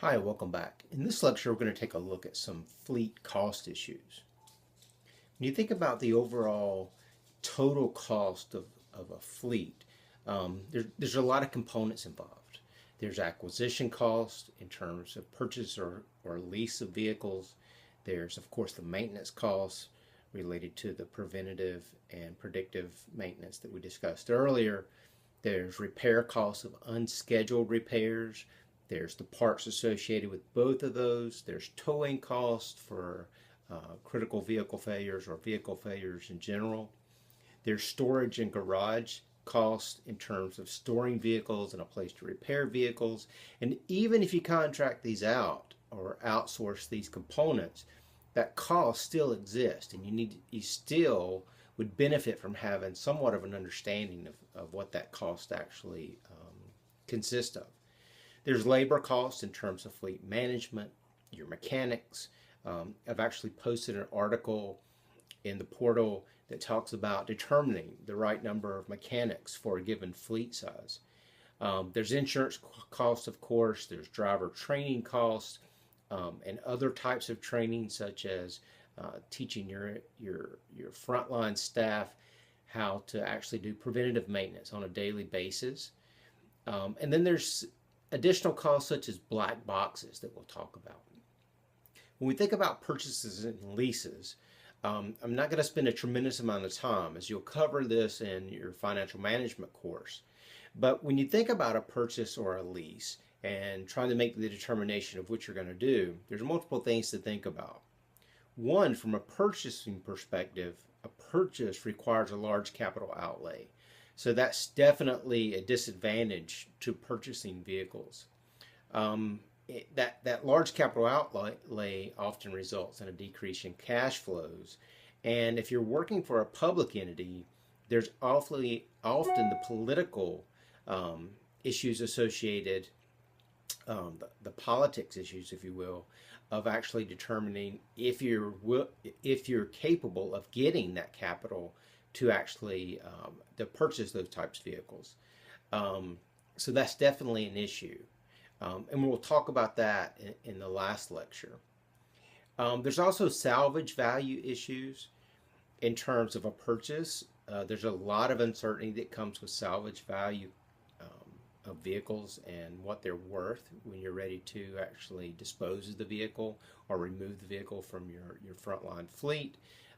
Hi, welcome back. In this lecture, we're going to take a look at some fleet cost issues. When you think about the overall total cost of a fleet, there's a lot of components involved. There's acquisition cost in terms of purchase or lease of vehicles. There's, of course, the maintenance costs related to the preventative and predictive maintenance that we discussed earlier. There's repair costs of unscheduled repairs. There's the parts associated with both of those. There's towing costs for critical vehicle failures or vehicle failures in general. There's storage and garage costs in terms of storing vehicles and a place to repair vehicles. And even if you contract these out or outsource these components, that cost still exists, and you still would benefit from having somewhat of an understanding of what that cost actually consists of. There's labor costs in terms of fleet management, your mechanics. I've actually posted an article in the portal that talks about determining the right number of mechanics for a given fleet size. There's insurance costs, of course. There's driver training costs and other types of training, such as teaching your frontline staff how to actually do preventative maintenance on a daily basis. And then there's additional costs such as black boxes that we'll talk about. When we think about purchases and leases, I'm not going to spend a tremendous amount of time, as you'll cover this in your financial management course. But when you think about a purchase or a lease and trying to make the determination of what you're going to do, there's multiple things to think about. One, from a purchasing perspective, a purchase requires a large capital outlay. So that's definitely a disadvantage to purchasing vehicles. That large capital outlay often results in a decrease in cash flows. And if you're working for a public entity, there's awfully often the political issues associated, the politics issues, if you will, of actually determining if you're capable of getting that capital to actually to purchase those types of vehicles. So that's definitely an issue. And we'll talk about that in the last lecture. There's also salvage value issues in terms of a purchase. There's a lot of uncertainty that comes with salvage value of vehicles and what they're worth when you're ready to actually dispose of the vehicle or remove the vehicle from your frontline fleet.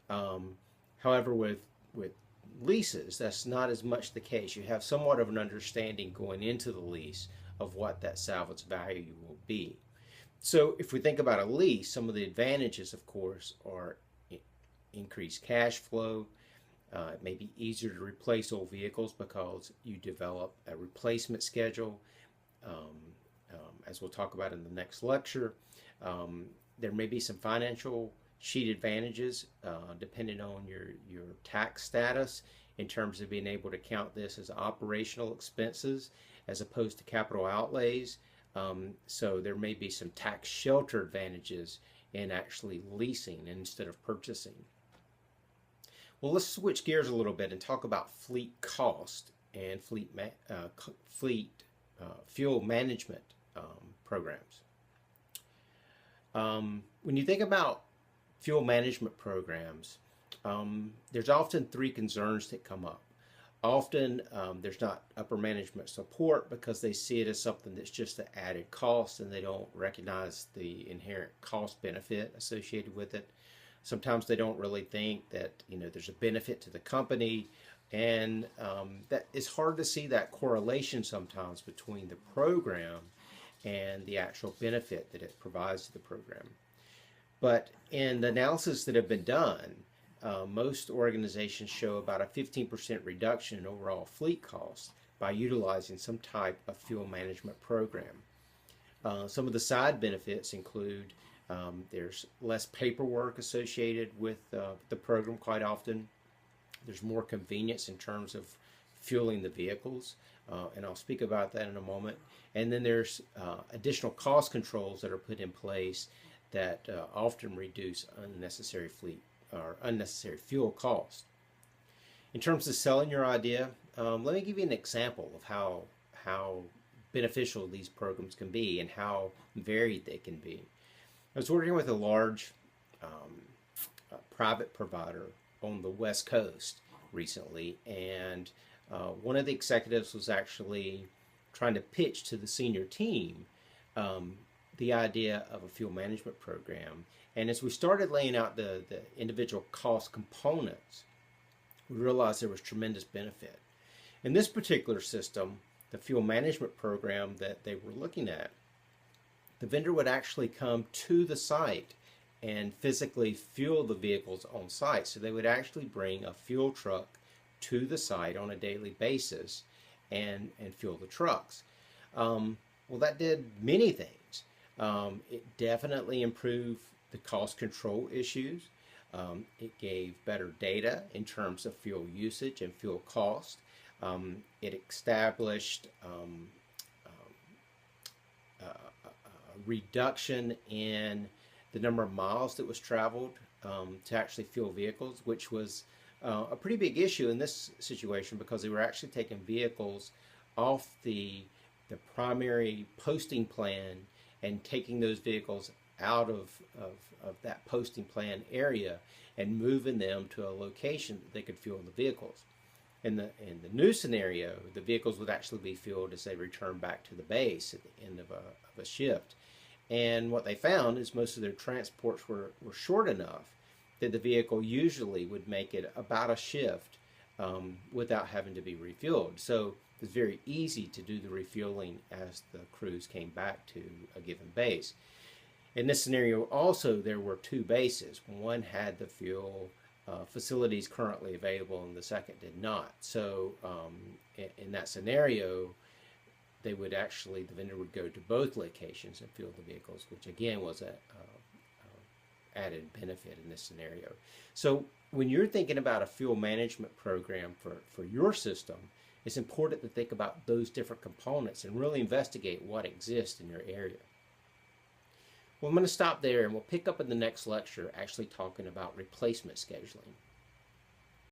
However, with leases, that's not as much the case. You have somewhat of an understanding going into the lease of what that salvage value will be. So if we think about a lease, some of the advantages, of course, are increased cash flow. It may be easier to replace old vehicles because you develop a replacement schedule, as we'll talk about in the next lecture. There may be some financial sheet advantages depending on your tax status in terms of being able to count this as operational expenses as opposed to capital outlays. So there may be some tax shelter advantages in actually leasing instead of purchasing. Well, let's switch gears a little bit and talk about fleet cost and fuel management programs. When you think about fuel management programs, there's often three concerns that come up. Often there's not upper management support because they see it as something that's just an added cost and they don't recognize the inherent cost benefit associated with it. Sometimes they don't really think that there's a benefit to the company, and that it's hard to see that correlation sometimes between the program and the actual benefit that it provides to the program. But in the analysis that have been done, most organizations show about a 15% reduction in overall fleet costs by utilizing some type of fuel management program. Some of the side benefits include there's less paperwork associated with the program quite often. There's more convenience in terms of fueling the vehicles, and I'll speak about that in a moment. And then there's additional cost controls that are put in place that often reduce unnecessary fuel costs. In terms of selling your idea, let me give you an example of how beneficial these programs can be and how varied they can be. I was working with a large private provider on the West Coast recently, and one of the executives was actually trying to pitch to the senior team the idea of a fuel management program. And as we started laying out the individual cost components, we realized there was tremendous benefit. In this particular system, the fuel management program that they were looking at, the vendor would actually come to the site and physically fuel the vehicles on site. So they would actually bring a fuel truck to the site on a daily basis and fuel the trucks. Well, that did many things. It definitely improved the cost control issues. It gave better data in terms of fuel usage and fuel cost. It established a reduction in the number of miles that was traveled to actually fuel vehicles, which was a pretty big issue in this situation because they were actually taking vehicles off the primary posting plan and taking those vehicles out of that posting plan area and moving them to a location that they could fuel the vehicles. In the new scenario, the vehicles would actually be fueled as they return back to the base at the end of a shift. And what they found is most of their transports were short enough that the vehicle usually would make it about a shift without having to be refueled. So it was very easy to do the refueling as the crews came back to a given base. In this scenario also, there were two bases. One had the fuel facilities currently available and the second did not. So in that scenario, they would actually, the vendor would go to both locations and fuel the vehicles, which again was a added benefit in this scenario. So when you're thinking about a fuel management program for your system, it's important to think about those different components and really investigate what exists in your area. Well, I'm going to stop there and we'll pick up in the next lecture actually talking about replacement scheduling.